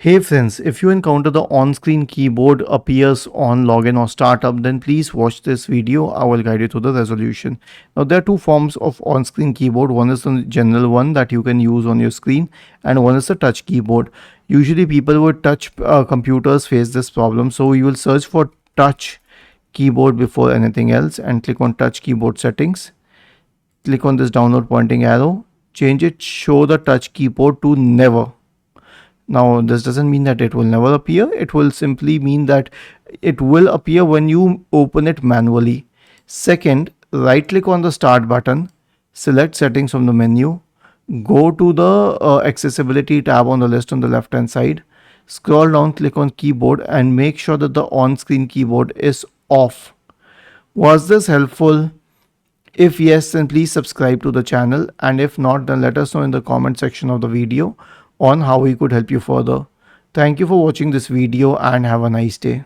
Hey friends, if you encounter the on-screen keyboard appears on login or startup, then please watch this video. I will guide you through the resolution. Now there are two forms of on-screen keyboard. One is the general one that you can use on your screen, and one is the touch keyboard. Usually people with touch computers face this problem, so you will search for touch keyboard before anything else and click on touch keyboard settings. Click on this downward pointing arrow, change it, show the touch keyboard to never. Now, this doesn't mean that it will never appear. It will simply mean that it will appear when you open it manually. Second, right click on the start button, select settings from the menu, go to the accessibility tab on the list on the left hand side, scroll down, click on keyboard and make sure that the on screen keyboard is off. Was this helpful? If yes, then please subscribe to the channel, and if not, then let us know in the comment section of the video on how we could help you further. Thank you for watching this video and have a nice day.